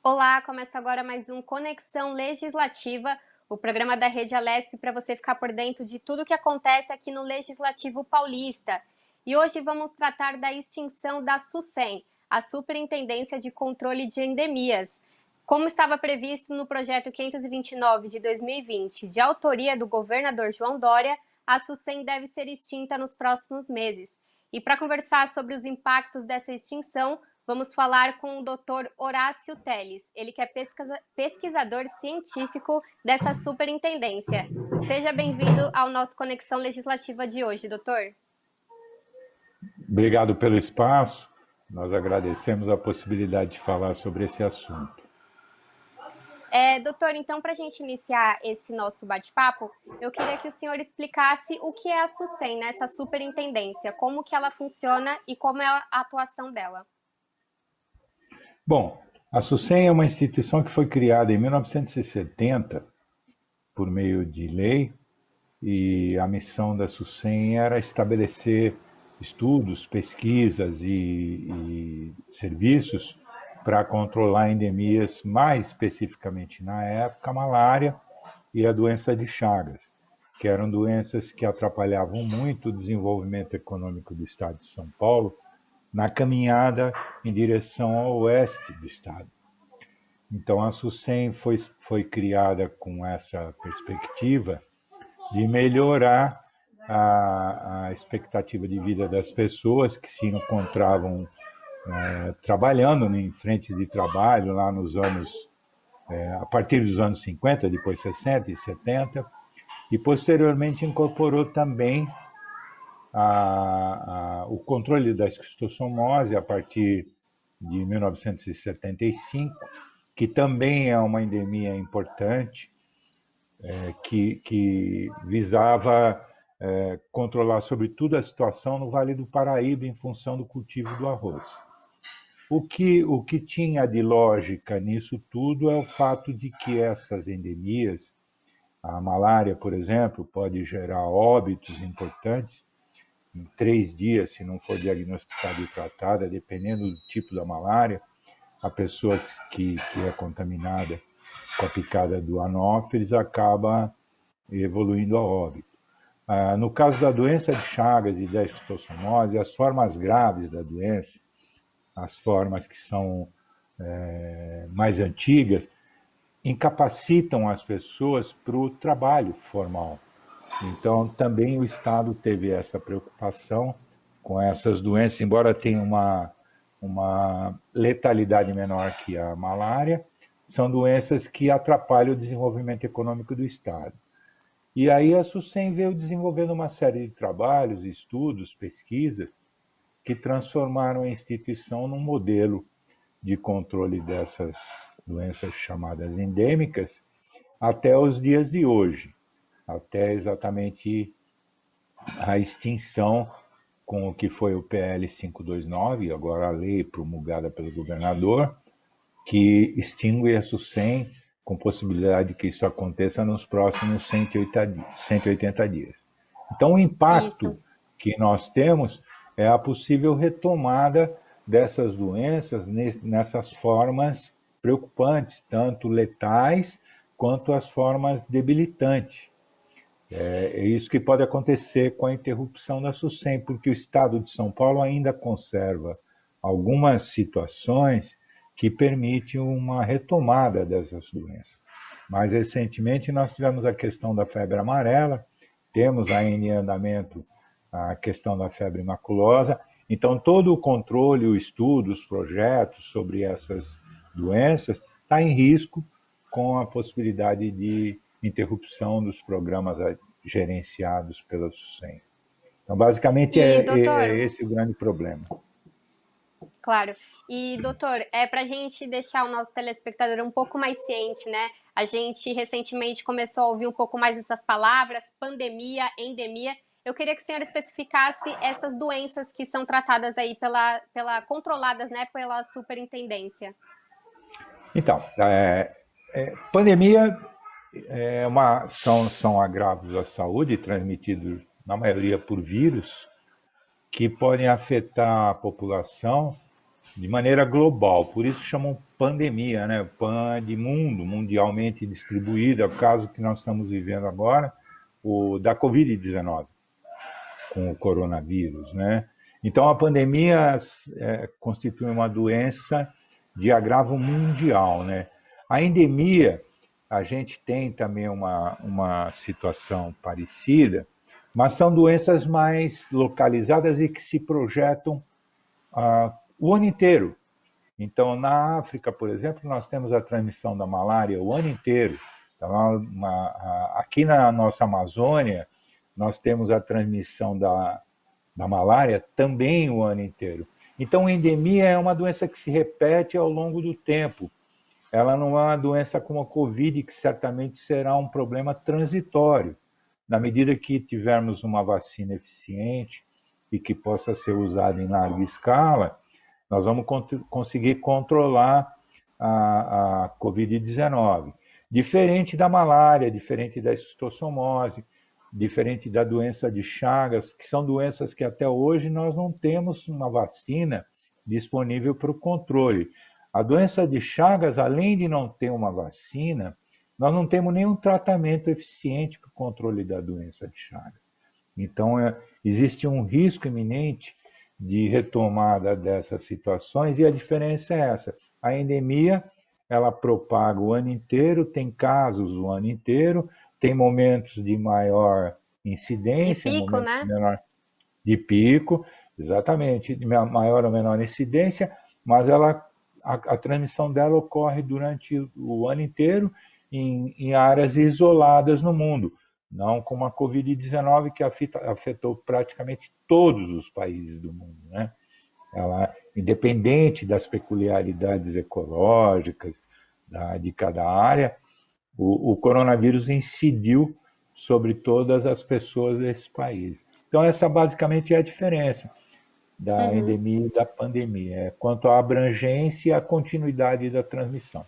Olá, começa agora mais um Conexão Legislativa, o programa da Rede Alesp para você ficar por dentro de tudo o que acontece aqui no Legislativo Paulista. E hoje vamos tratar da extinção da SUSEM, a Superintendência de Controle de Endemias. Como estava previsto no projeto 529 de 2020, de autoria do governador João Dória, a SUSEM deve ser extinta nos próximos meses. E para conversar sobre os impactos dessa extinção, vamos falar com o Dr. Horácio Teles, ele que é pesquisador científico dessa superintendência. Seja bem-vindo ao nosso Conexão Legislativa de hoje, doutor. Obrigado pelo espaço. Nós agradecemos a possibilidade de falar sobre esse assunto. Doutor, então, para a gente iniciar esse nosso bate-papo, eu queria que o senhor explicasse o que é a SUSEM, né, essa superintendência, como que ela funciona e como é a atuação dela. Bom, a SUSEM é uma instituição que foi criada em 1970 por meio de lei e a missão da SUSEM era estabelecer estudos, pesquisas e serviços para controlar endemias, mais especificamente na época, a malária e a doença de Chagas, que eram doenças que atrapalhavam muito o desenvolvimento econômico do estado de São Paulo na caminhada em direção ao oeste do estado. Então, a SUSEM foi criada com essa perspectiva de melhorar a expectativa de vida das pessoas que se encontravam trabalhando em frentes de trabalho lá nos anos, a partir dos anos 50, depois 60 e 70, e posteriormente incorporou também o controle da esquistossomose a partir de 1975, que também é uma endemia importante, que visava controlar, sobretudo, a situação no Vale do Paraíba em função do cultivo do arroz. O que tinha de lógica nisso tudo é o fato de que essas endemias, a malária, por exemplo, pode gerar óbitos importantes em 3 dias, se não for diagnosticada e tratada, dependendo do tipo da malária, a pessoa que é contaminada com a picada do anófeles acaba evoluindo a óbito. No caso da doença de Chagas e da esquistossomose, as formas graves da doença, as formas que são mais antigas, incapacitam as pessoas para o trabalho formal. Então, também o Estado teve essa preocupação com essas doenças, embora tenha uma letalidade menor que a malária, são doenças que atrapalham o desenvolvimento econômico do Estado. E aí a SUSEM veio desenvolvendo uma série de trabalhos, estudos, pesquisas, que transformaram a instituição num modelo de controle dessas doenças chamadas endêmicas até os dias de hoje, até exatamente a extinção com o que foi o PL 529, agora a lei promulgada pelo governador, que extingue a SUSEM com possibilidade de que isso aconteça nos próximos 180 dias. Então, o impacto que nós temos é a possível retomada dessas doenças nessas formas preocupantes, tanto letais quanto as formas debilitantes. É isso que pode acontecer com a interrupção da SUSEM, porque o Estado de São Paulo ainda conserva algumas situações que permitem uma retomada dessas doenças. Mais recentemente, nós tivemos a questão da febre amarela, temos ainda em andamento a questão da febre maculosa. Então, todo o controle, o estudo, os projetos sobre essas doenças está em risco com a possibilidade de interrupção dos programas gerenciados pela SUSEM. Então, basicamente, Doutor, esse o grande problema. claro. E, doutor, para a gente deixar o nosso telespectador um pouco mais ciente, né? A gente recentemente começou a ouvir um pouco mais essas palavras, pandemia, endemia. Eu queria que o senhor especificasse essas doenças que são tratadas aí controladas, né, pela superintendência. Então, pandemia são agravos à saúde transmitidos, na maioria, por vírus, que podem afetar a população de maneira global, por isso chamam pandemia, né? Pan de mundo, mundialmente distribuída, é o caso que nós estamos vivendo agora, o da Covid-19, com o coronavírus, né? Então, a pandemia constitui uma doença de agravo mundial, né? A endemia, a gente tem também uma situação parecida, mas são doenças mais localizadas e que se projetam o ano inteiro. Então, na África, por exemplo, nós temos a transmissão da malária o ano inteiro. Então, aqui na nossa Amazônia, nós temos a transmissão da malária também o ano inteiro. Então, a endemia é uma doença que se repete ao longo do tempo. Ela não é uma doença como a Covid, que certamente será um problema transitório. Na medida que tivermos uma vacina eficiente e que possa ser usada em larga escala, nós vamos conseguir controlar a Covid-19. Diferente da malária, diferente da esquistossomose, diferente da doença de Chagas, que são doenças que até hoje nós não temos uma vacina disponível para o controle. A doença de Chagas, além de não ter uma vacina, nós não temos nenhum tratamento eficiente para o controle da doença de Chagas. Então, existe um risco iminente de retomada dessas situações e a diferença é essa. A endemia, ela propaga o ano inteiro, tem casos o ano inteiro, tem momentos de maior De incidência, pico, momentos né? de menor de pico, exatamente, de maior ou menor incidência, mas a transmissão dela ocorre durante o ano inteiro em áreas isoladas no mundo, não como a Covid-19 que afetou praticamente todos os países do mundo, né? Ela, independente das peculiaridades ecológicas de cada área, o coronavírus incidiu sobre todas as pessoas desse país. Então, essa basicamente é a diferença da Uhum. endemia e da pandemia, quanto à abrangência e à continuidade da transmissão.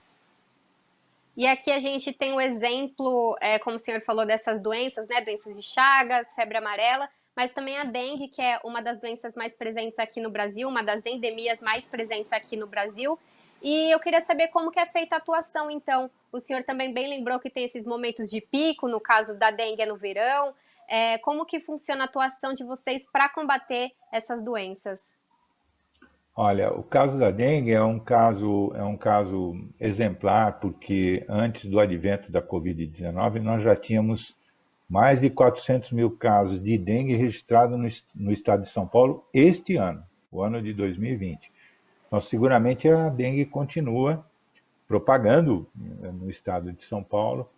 E aqui a gente tem o exemplo, como o senhor falou, dessas doenças, né? Doenças de Chagas, febre amarela, mas também a dengue, que é uma das doenças mais presentes aqui no Brasil, uma das endemias mais presentes aqui no Brasil. E eu queria saber como que é feita a atuação, então. O senhor também bem lembrou que tem esses momentos de pico, no caso da dengue é no verão. Como que funciona a atuação de vocês para combater essas doenças? Olha, o caso da dengue é um caso exemplar, porque antes do advento da Covid-19, nós já tínhamos mais de 400 mil casos de dengue registrados no estado de São Paulo este ano, o ano de 2020. Então, seguramente a dengue continua propagando no estado de São Paulo,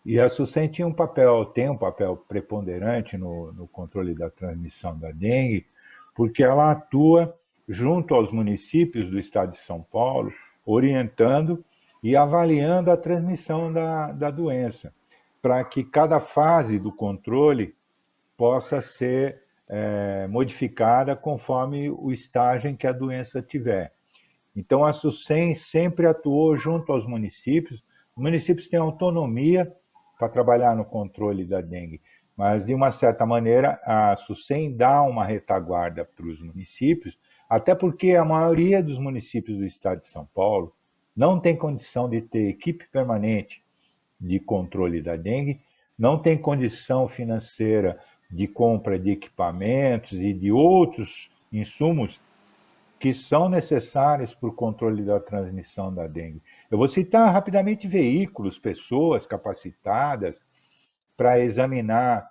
e a SUSEM tem um papel preponderante no controle da transmissão da dengue, porque ela atua junto aos municípios do estado de São Paulo, orientando e avaliando a transmissão da doença, para que cada fase do controle possa ser modificada conforme o estágio em que a doença tiver. Então, a SUSEM sempre atuou junto aos municípios. Os municípios têm autonomia para trabalhar no controle da dengue, mas, de uma certa maneira, a SUSEM dá uma retaguarda para os municípios, até porque a maioria dos municípios do estado de São Paulo não tem condição de ter equipe permanente de controle da dengue, não tem condição financeira de compra de equipamentos e de outros insumos que são necessários para o controle da transmissão da dengue. Eu vou citar rapidamente veículos, pessoas capacitadas para examinar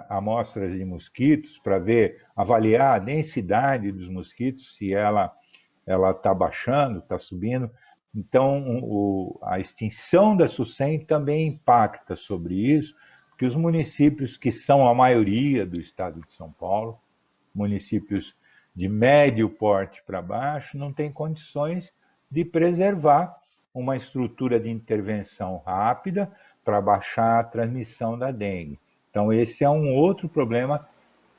amostras de mosquitos, para ver, avaliar a densidade dos mosquitos, se ela está baixando, está subindo. Então, a extinção da SUSEM também impacta sobre isso, porque os municípios que são a maioria do estado de São Paulo, municípios de médio porte para baixo, não têm condições de preservar uma estrutura de intervenção rápida para baixar a transmissão da dengue. Então, esse é um outro problema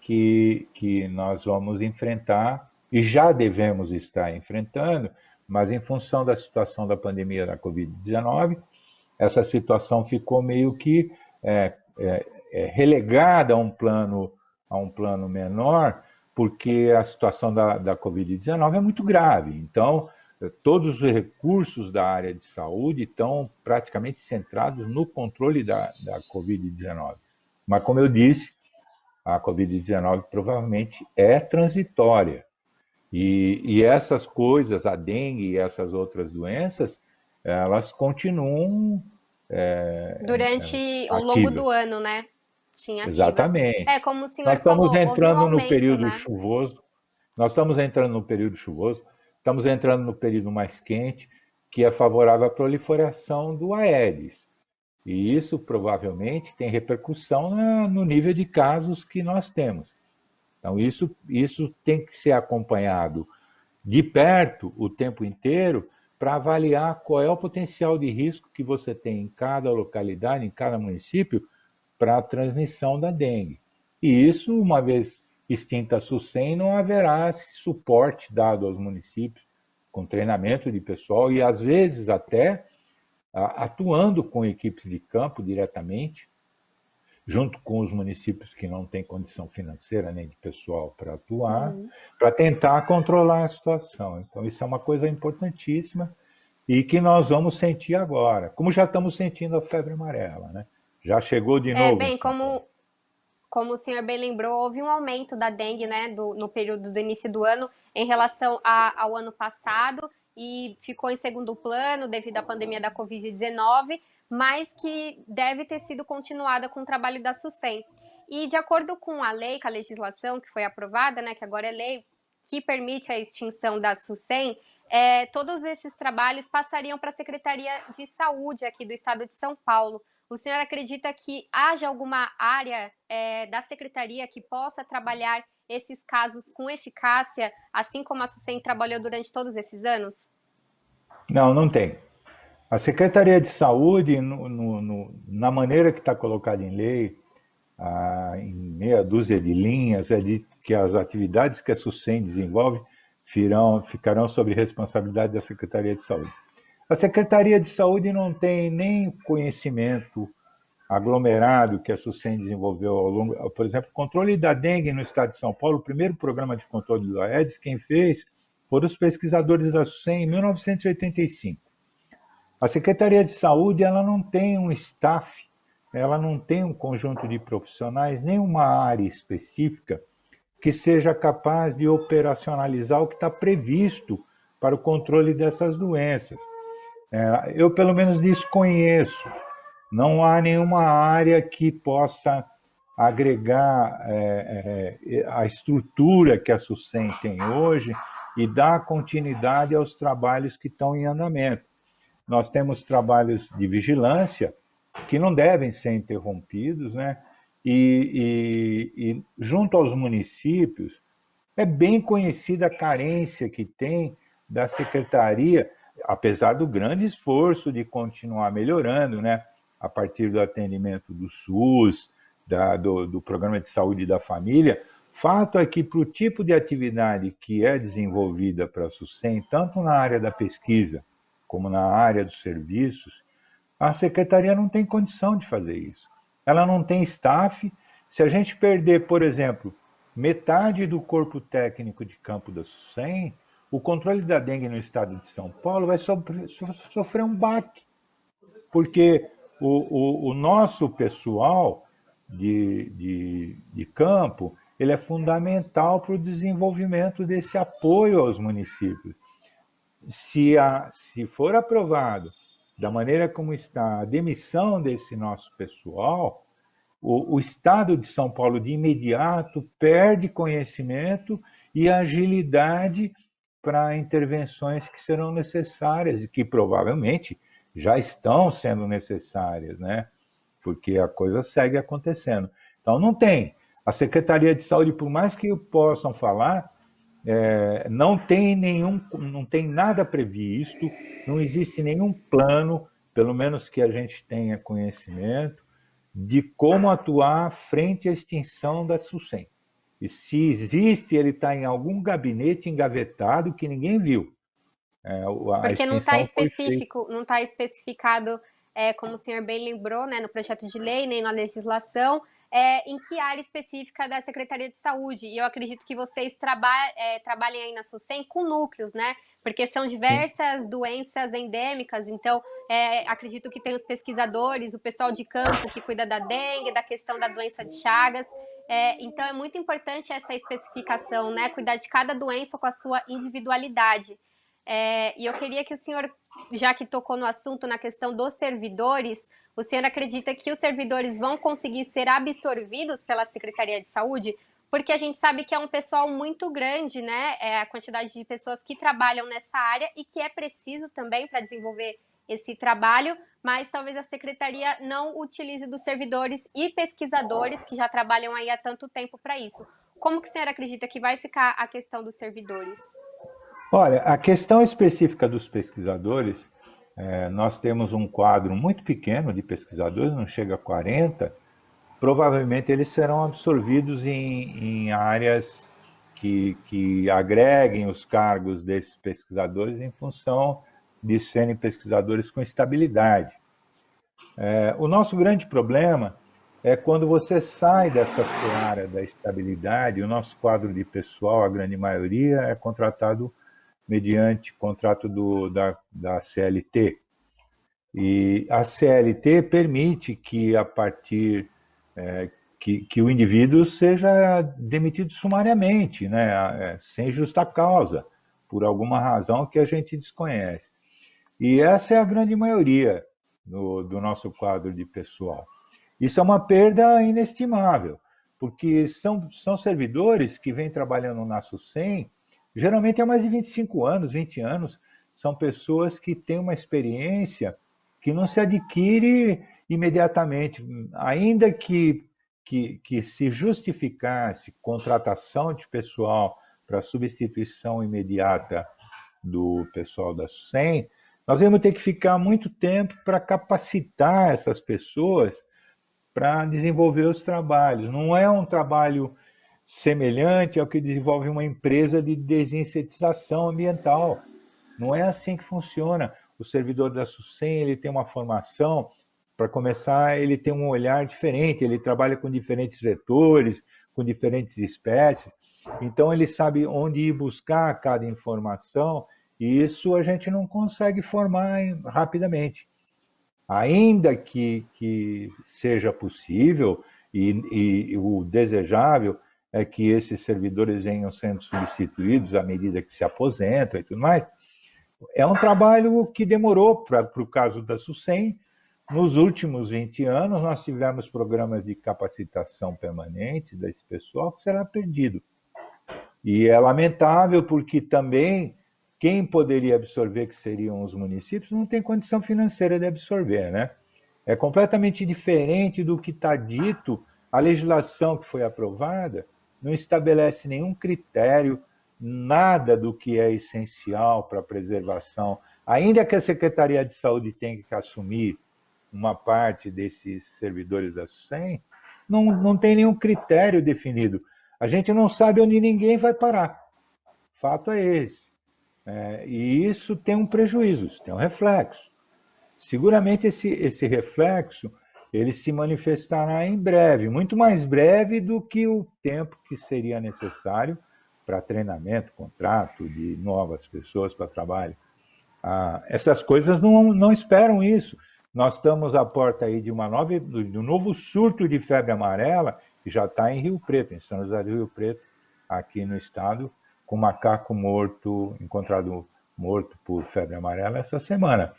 que nós vamos enfrentar e já devemos estar enfrentando, mas em função da situação da pandemia da Covid-19, essa situação ficou meio que relegada a um plano menor, porque a situação da Covid-19 é muito grave. Então, todos os recursos da área de saúde estão praticamente centrados no controle da Covid-19. Mas, como eu disse, a Covid-19 provavelmente é transitória. E essas coisas, a dengue e essas outras doenças, elas continuam Durante o longo do ativas. ano, né? Sim, ativas. Exatamente. É, como o Nós senhor estamos falou, houve um entrando no aumento, período né? chuvoso, nós estamos entrando no período chuvoso, estamos entrando no período mais quente, que é favorável à proliferação do Aedes. E isso provavelmente tem repercussão no nível de casos que nós temos. Então, isso tem que ser acompanhado de perto o tempo inteiro para avaliar qual é o potencial de risco que você tem em cada localidade, em cada município, para a transmissão da dengue. E isso, uma vez extinta a SUSEM, não haverá suporte dado aos municípios, com treinamento de pessoal e, às vezes, até atuando com equipes de campo diretamente, junto com os municípios que não têm condição financeira nem de pessoal para atuar, Uhum. para tentar controlar a situação. Então, isso é uma coisa importantíssima e que nós vamos sentir agora, como já estamos sentindo a febre amarela, né? Já chegou de É, novo em bem, São Paulo. como o senhor bem lembrou, houve um aumento da dengue, né, no período do início do ano em relação ao ano passado e ficou em segundo plano devido à pandemia da Covid-19, mas que deve ter sido continuada com o trabalho da SUSEM. E de acordo com a lei, com a legislação que foi aprovada, né, que agora é lei, que permite a extinção da SUSEM, todos esses trabalhos passariam para a Secretaria de Saúde aqui do estado de São Paulo. O senhor acredita que haja alguma área da secretaria que possa trabalhar esses casos com eficácia, assim como a SUSEM trabalhou durante todos esses anos? Não, não tem. A Secretaria de Saúde, na maneira que está colocada em lei, em meia dúzia de linhas, é de que as atividades que a SUSEM desenvolve ficarão sob responsabilidade da Secretaria de Saúde. A Secretaria de Saúde não tem nem conhecimento aglomerado que a SUSEM desenvolveu ao longo, por exemplo, controle da dengue no estado de São Paulo, o primeiro programa de controle do Aedes, quem fez foram os pesquisadores da SUSEM em 1985. A Secretaria de Saúde ela não tem um staff, ela não tem um conjunto de profissionais, nem uma área específica que seja capaz de operacionalizar o que está previsto para o controle dessas doenças. Eu, pelo menos, desconheço. Não há nenhuma área que possa agregar a estrutura que a SUSEM tem hoje e dar continuidade aos trabalhos que estão em andamento. Nós temos trabalhos de vigilância que não devem ser interrompidos, né? E junto aos municípios, é bem conhecida a carência que tem da secretaria, apesar do grande esforço de continuar melhorando, né? A partir do atendimento do SUS, do Programa de Saúde da Família. Fato é que, para o tipo de atividade que é desenvolvida para a SUSEM, tanto na área da pesquisa como na área dos serviços, a secretaria não tem condição de fazer isso. Ela não tem staff. Se a gente perder, por exemplo, metade do corpo técnico de campo da SUSEM, o controle da dengue no estado de São Paulo vai sofrer um baque, porque o nosso pessoal de campo ele é fundamental para o desenvolvimento desse apoio aos municípios. Se for aprovado da maneira como está a demissão desse nosso pessoal, o Estado de São Paulo de imediato perde conhecimento e agilidade para intervenções que serão necessárias e que provavelmente já estão sendo necessárias, né? Porque a coisa segue acontecendo. Então não tem. A Secretaria de Saúde, por mais que possam falar, não tem nada previsto, não existe nenhum plano, pelo menos que a gente tenha conhecimento, de como atuar frente à extinção da SUSEM. E se existe, ele está em algum gabinete engavetado que ninguém viu. A Porque não está extinção foi feita. específico, não está especificado, como o senhor bem lembrou, né, no projeto de lei, nem na legislação, em que área específica da Secretaria de Saúde. E eu acredito que vocês trabalhem aí na SUSEM com núcleos, né? Porque são Sim. diversas doenças endêmicas, então acredito que tem os pesquisadores, o pessoal de campo que cuida da dengue, da questão da doença de Chagas. Então é muito importante essa especificação, né? Cuidar de cada doença com a sua individualidade. E eu queria que o senhor, já que tocou no assunto, na questão dos servidores, o senhor acredita que os servidores vão conseguir ser absorvidos pela Secretaria de Saúde? Porque a gente sabe que é um pessoal muito grande, né? A quantidade de pessoas que trabalham nessa área e que é preciso também para desenvolver esse trabalho, mas talvez a secretaria não utilize dos servidores e pesquisadores que já trabalham aí há tanto tempo para isso. Como que o senhor acredita que vai ficar a questão dos servidores? Olha, a questão específica dos pesquisadores, nós temos um quadro muito pequeno de pesquisadores, não chega a 40, provavelmente eles serão absorvidos em áreas que agreguem os cargos desses pesquisadores em função de serem pesquisadores com estabilidade. O nosso grande problema é quando você sai dessa seara da estabilidade, o nosso quadro de pessoal, a grande maioria, é contratado mediante contrato da CLT. E a CLT permite que, a partir que o indivíduo seja demitido sumariamente, né, sem justa causa, por alguma razão que a gente desconhece. E essa é a grande maioria do nosso quadro de pessoal. Isso é uma perda inestimável, porque são servidores que vêm trabalhando na SUSEM, geralmente há mais de 25 anos, 20 anos, são pessoas que têm uma experiência que não se adquire imediatamente, ainda que se justificasse contratação de pessoal para substituição imediata do pessoal da SUSEM, nós vamos ter que ficar muito tempo para capacitar essas pessoas para desenvolver os trabalhos. Não é um trabalho semelhante ao que desenvolve uma empresa de desinsetização ambiental. Não é assim que funciona. O servidor da SUSEM, ele tem uma formação, para começar, ele tem um olhar diferente, ele trabalha com diferentes vetores, com diferentes espécies, então ele sabe onde ir buscar cada informação, e isso a gente não consegue formar rapidamente. Ainda que seja possível, e o desejável é que esses servidores venham sendo substituídos à medida que se aposentam e tudo mais, é um trabalho que demorou para o caso da SUSEM. Nos últimos 20 anos, nós tivemos programas de capacitação permanente desse pessoal que será perdido. E é lamentável porque também quem poderia absorver, que seriam os municípios, não tem condição financeira de absorver, né? É completamente diferente do que está dito. A legislação que foi aprovada não estabelece nenhum critério, nada do que é essencial para a preservação. Ainda que a Secretaria de Saúde tenha que assumir uma parte desses servidores da SUSEM, não tem nenhum critério definido. A gente não sabe onde ninguém vai parar. Fato é esse. E isso tem um prejuízo, isso tem um reflexo. Seguramente esse reflexo ele se manifestará em breve, muito mais breve do que o tempo que seria necessário para treinamento, contrato de novas pessoas para trabalho. Essas coisas não esperam isso. Nós estamos à porta aí de um novo surto de febre amarela, que já está em Rio Preto, em São José do Rio Preto, aqui no estado, com macaco morto, encontrado morto por febre amarela essa semana.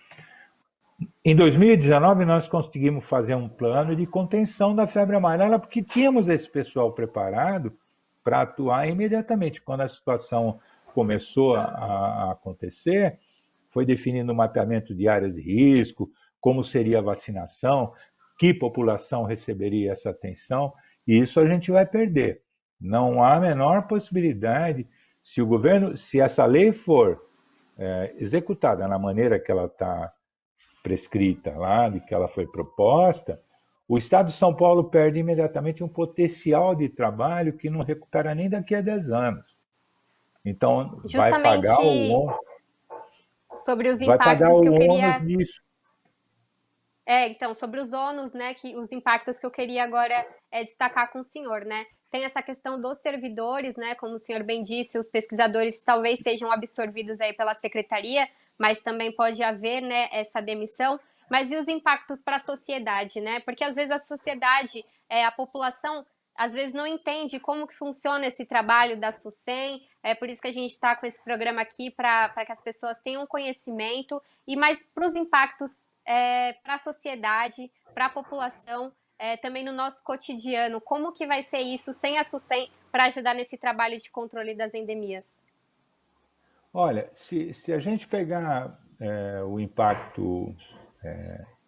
Em 2019, nós conseguimos fazer um plano de contenção da febre amarela, porque tínhamos esse pessoal preparado para atuar imediatamente. Quando a situação começou a acontecer, foi definido um mapeamento de áreas de risco, como seria a vacinação, que população receberia essa atenção, e isso a gente vai perder. Não há a menor possibilidade, se essa lei for executada na maneira que ela está prescrita lá, de que ela foi proposta, o Estado de São Paulo perde imediatamente um potencial de trabalho que não recupera nem daqui a 10 anos. Então, Justamente sobre os vai pagar impactos que eu o ônus queria disso. Então, sobre os ônus, né, que os impactos que eu queria agora destacar com o senhor, né? Tem essa questão dos servidores, né? Como o senhor bem disse, os pesquisadores talvez sejam absorvidos aí pela secretaria, mas também pode haver, né, essa demissão. Mas e os impactos para a sociedade, né? Porque às vezes a sociedade, a população, às vezes não entende como que funciona esse trabalho da SUSEM. É por isso que a gente está com esse programa aqui, para que as pessoas tenham conhecimento e mais para os impactos para a sociedade, para a população, também no nosso cotidiano. Como que vai ser isso sem a SUSEM para ajudar nesse trabalho de controle das endemias? Olha, se a gente pegar o impacto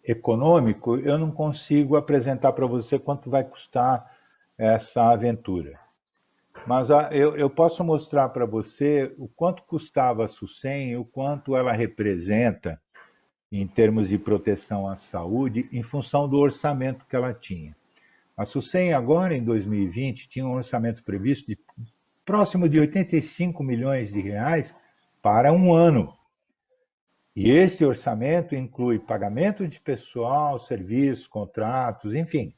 econômico, eu não consigo apresentar para você quanto vai custar essa aventura. Mas eu posso mostrar para você o quanto custava a SUSEM e o quanto ela representa em termos de proteção à saúde em função do orçamento que ela tinha. A SUSEM agora, em 2020, tinha um orçamento previsto de próximo de 85 milhões de reais para um ano. E este orçamento inclui pagamento de pessoal, serviços, contratos, enfim.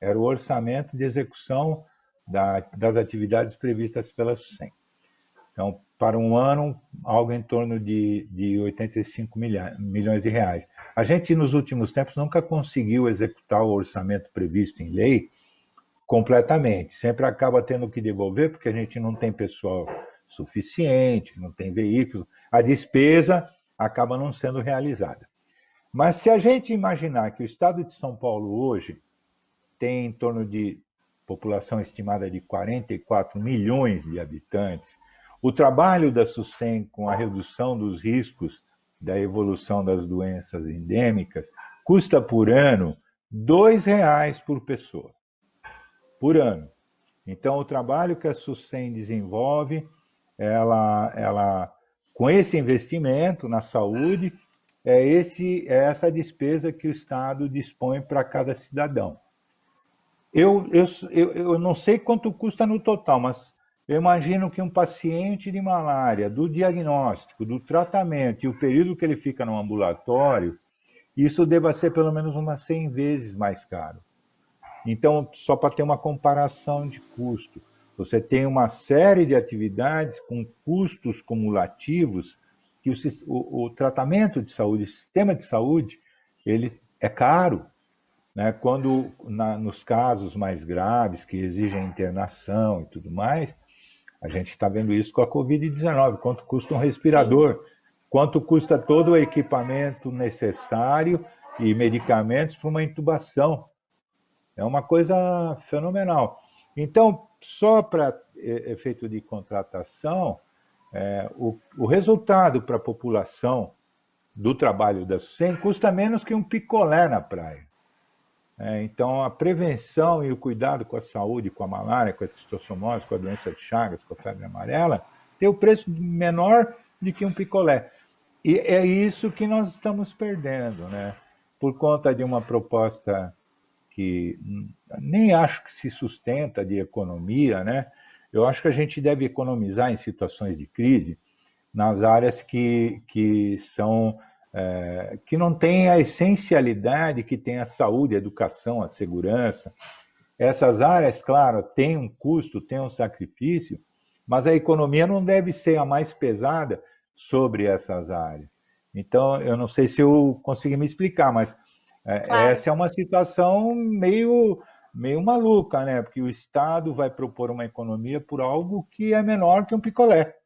Era o orçamento de execução das atividades previstas pela SUSEM. Então, para um ano, algo em torno de 85 milhões de reais. A gente, nos últimos tempos, nunca conseguiu executar o orçamento previsto em lei completamente. Sempre acaba tendo que devolver, porque a gente não tem pessoal suficiente, não tem veículo. A despesa acaba não sendo realizada. Mas se a gente imaginar que o estado de São Paulo hoje tem em torno de população estimada de 44 milhões de habitantes, o trabalho da SUSEM com a redução dos riscos da evolução das doenças endêmicas custa por ano R$ 2 por pessoa, por ano. Então, o trabalho que a SUSEM desenvolve, ela com esse investimento na saúde, é essa despesa que o Estado dispõe para cada cidadão. Eu não sei quanto custa no total, mas eu imagino que um paciente de malária, do diagnóstico, do tratamento e o período que ele fica no ambulatório, isso deva ser pelo menos umas 100 vezes mais caro. Então, só para ter uma comparação de custo, você tem uma série de atividades com custos cumulativos que o tratamento de saúde, o sistema de saúde, ele é caro. Né? Quando, nos casos mais graves, que exigem internação e tudo mais, a gente está vendo isso com a Covid-19, quanto custa um respirador, sim, quanto custa todo o equipamento necessário e medicamentos para uma intubação. É uma coisa fenomenal. Então, só para efeito de contratação, o resultado para a população do trabalho da SUSEM custa menos que um picolé na praia. Então, a prevenção e o cuidado com a saúde, com a malária, com a esquistossomose, com a doença de Chagas, com a febre amarela, tem o preço menor do que um picolé. E é isso que nós estamos perdendo, né? Por conta de uma proposta que nem acho que se sustenta de economia, né? Eu acho que a gente deve economizar em situações de crise nas áreas que são que não têm a essencialidade que tem a saúde, a educação, a segurança. Essas áreas, claro, têm um custo, têm um sacrifício, mas a economia não deve ser a mais pesada sobre essas áreas. Então, eu não sei se eu consegui me explicar, mas Claro. essa é uma situação meio maluca, né? Porque o Estado vai propor uma economia por algo que é menor que um picolé.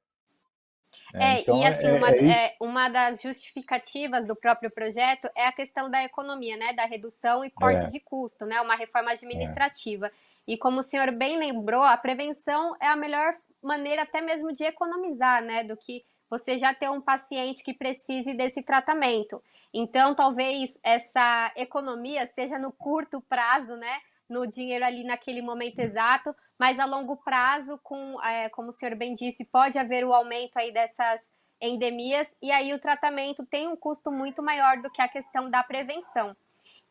E Então, assim, é isso. uma das justificativas do próprio projeto é a questão da economia, né? Da redução e corte É, de custo, né? Uma reforma é, administrativa. E como o senhor bem lembrou, a prevenção é a melhor maneira até mesmo de economizar, né? Do que você já ter um paciente que precise desse tratamento. Então, talvez essa economia seja no curto prazo, né? No dinheiro ali naquele momento exato, mas a longo prazo, como o senhor bem disse, pode haver o aumento aí dessas endemias, e aí o tratamento tem um custo muito maior do que a questão da prevenção.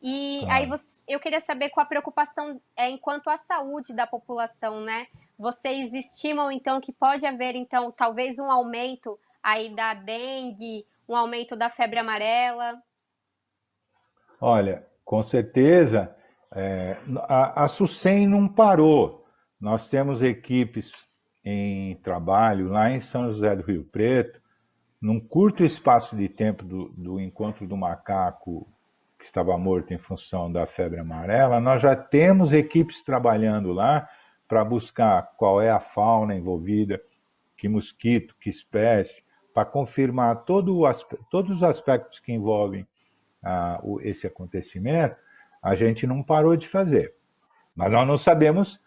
E aí claro. eu queria saber com a preocupação enquanto à saúde da população, né? Vocês estimam, então, que pode haver, então, talvez um aumento aí da dengue, um aumento da febre amarela? Olha, com certeza, a SUSEM não parou. Nós temos equipes em trabalho lá em São José do Rio Preto, num curto espaço de tempo do encontro do macaco que estava morto em função da febre amarela, nós já temos equipes trabalhando lá para buscar qual é a fauna envolvida, que mosquito, que espécie, para confirmar todos os aspectos que envolvem esse acontecimento. A gente não parou de fazer. Mas nós não sabemos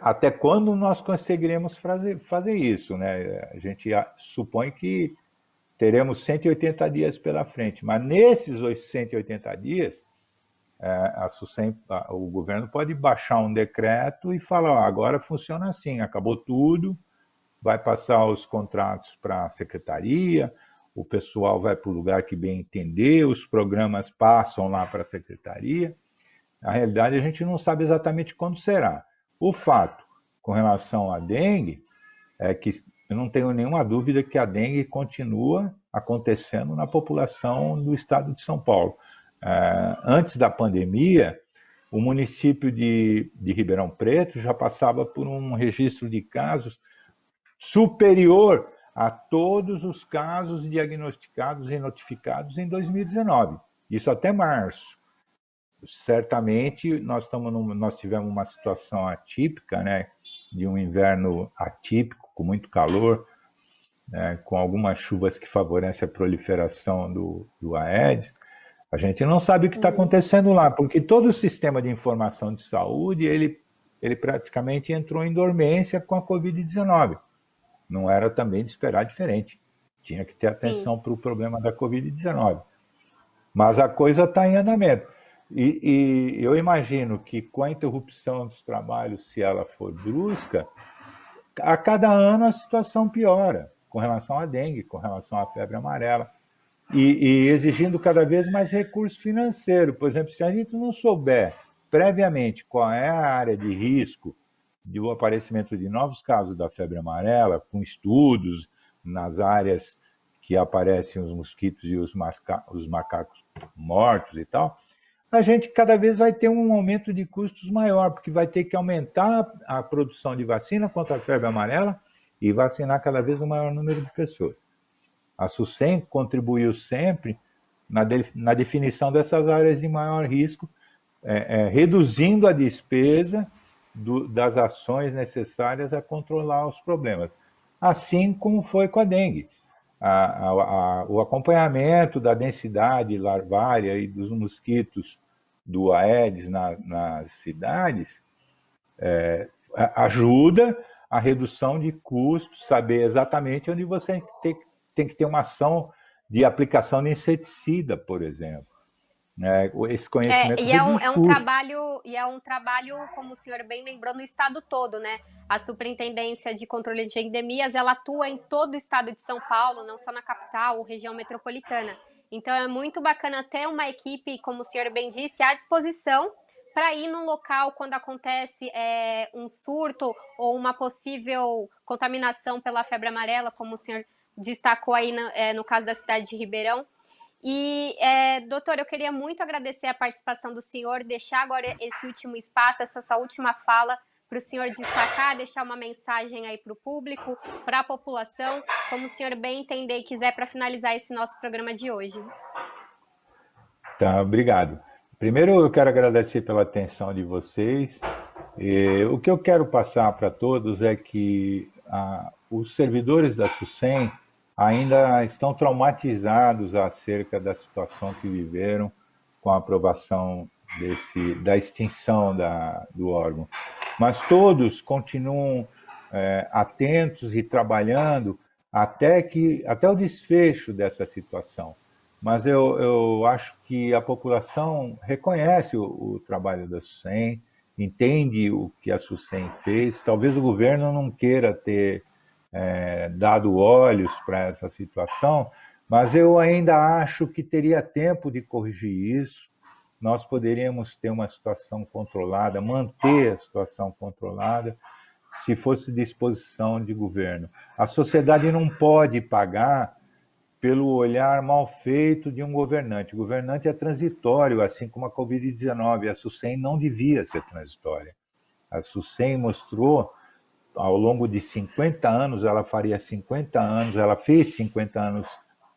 até quando nós conseguiremos fazer isso. Né? A gente supõe que teremos 180 dias pela frente, mas nesses 180 dias, o governo pode baixar um decreto e falar: ó, agora funciona assim, acabou tudo, vai passar os contratos para a secretaria, o pessoal vai para o lugar que bem entender, os programas passam lá para a secretaria. Na realidade, a gente não sabe exatamente quando será. O fato com relação à dengue é que eu não tenho nenhuma dúvida que a dengue continua acontecendo na população do estado de São Paulo. Antes da pandemia, o município de Ribeirão Preto já passava por um registro de casos superior a todos os casos diagnosticados e notificados em 2019. Isso até março. Certamente nós tivemos uma situação atípica, né, de um inverno atípico, com muito calor, né, com algumas chuvas que favorecem a proliferação do Aedes. A gente não sabe o que está acontecendo lá, porque todo o sistema de informação de saúde, ele praticamente entrou em dormência com a Covid-19. Não era também de esperar diferente. Tinha que ter atenção para o problema da Covid-19. Mas a coisa está em andamento. E eu imagino que com a interrupção dos trabalhos, se ela for brusca, a cada ano a situação piora com relação à dengue, com relação à febre amarela, e exigindo cada vez mais recurso financeiro. Por exemplo, se a gente não souber previamente qual é a área de risco do aparecimento de novos casos da febre amarela, com estudos nas áreas que aparecem os mosquitos e os macacos mortos e tal, a gente cada vez vai ter um aumento de custos maior, porque vai ter que aumentar a produção de vacina contra a febre amarela e vacinar cada vez um maior número de pessoas. A SUSEM contribuiu sempre na definição dessas áreas de maior risco, reduzindo a despesa das ações necessárias a controlar os problemas. Assim como foi com a dengue. O acompanhamento da densidade larvária e dos mosquitos do Aedes nas cidades ajuda a redução de custos, saber exatamente onde você tem que ter uma ação de aplicação de inseticida, por exemplo. Esse conhecimento reduz custos. É um trabalho, como o senhor bem lembrou, no estado todo, né? A Superintendência de Controle de Endemias, ela atua em todo o estado de São Paulo, não só na capital ou região metropolitana. Então é muito bacana ter uma equipe, como o senhor bem disse, à disposição para ir no local quando acontece um surto ou uma possível contaminação pela febre amarela, como o senhor destacou aí no caso da cidade de Ribeirão. E, doutor, eu queria muito agradecer a participação do senhor, deixar agora esse último espaço, essa última fala para o senhor destacar, deixar uma mensagem aí para o público, para a população, como o senhor bem entender e quiser para finalizar esse nosso programa de hoje. Tá, obrigado. Primeiro, eu quero agradecer pela atenção de vocês. O que eu quero passar para todos é que os servidores da SUSEM ainda estão traumatizados acerca da situação que viveram com a aprovação da extinção do órgão. Mas todos continuam atentos e trabalhando até o desfecho dessa situação. Mas eu acho que a população reconhece o trabalho da SUSEM, entende o que a SUSEM fez. Talvez o governo não queira ter dado olhos para essa situação, mas eu ainda acho que teria tempo de corrigir isso. Nós poderíamos ter uma situação controlada, manter a situação controlada, se fosse disposição de governo. A sociedade não pode pagar pelo olhar mal feito de um governante. O governante é transitório, assim como a Covid-19. A SUSEM não devia ser transitória. A SUSEM mostrou, ao longo de 50 anos, ela faria 50 anos, ela fez 50 anos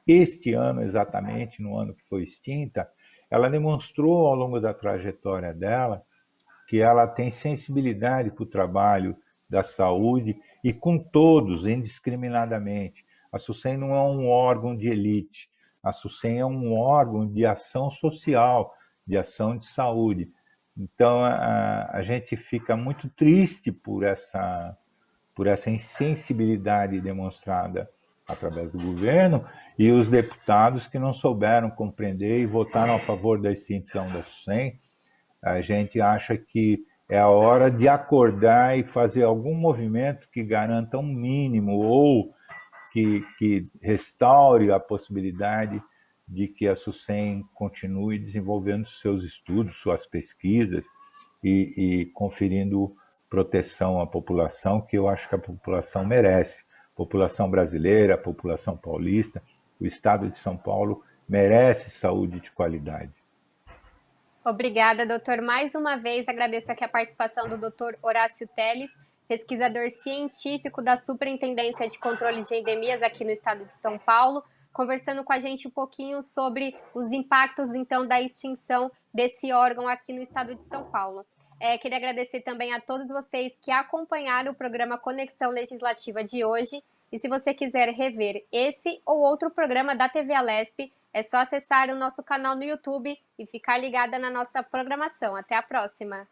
este ano exatamente, no ano que foi extinta, ela demonstrou ao longo da trajetória dela que ela tem sensibilidade para o trabalho da saúde e com todos, indiscriminadamente. A SUSEM não é um órgão de elite, a SUSEM é um órgão de ação social, de ação de saúde. Então, a gente fica muito triste por essa insensibilidade demonstrada através do governo e os deputados que não souberam compreender e votaram a favor da extinção da SUSEM. A gente acha que é a hora de acordar e fazer algum movimento que garanta um mínimo ou que restaure a possibilidade de que a SUSEM continue desenvolvendo seus estudos, suas pesquisas e conferindo proteção à população, que eu acho que a população merece. A população brasileira, a população paulista, o estado de São Paulo merece saúde de qualidade. Obrigada, doutor. Mais uma vez, agradeço aqui a participação do doutor Horácio Telles, pesquisador científico da Superintendência de Controle de Endemias aqui no estado de São Paulo, conversando com a gente um pouquinho sobre os impactos, então, da extinção desse órgão aqui no estado de São Paulo. Queria agradecer também a todos vocês que acompanharam o programa Conexão Legislativa de hoje. E se você quiser rever esse ou outro programa da TV Alesp, é só acessar o nosso canal no YouTube e ficar ligada na nossa programação. Até a próxima!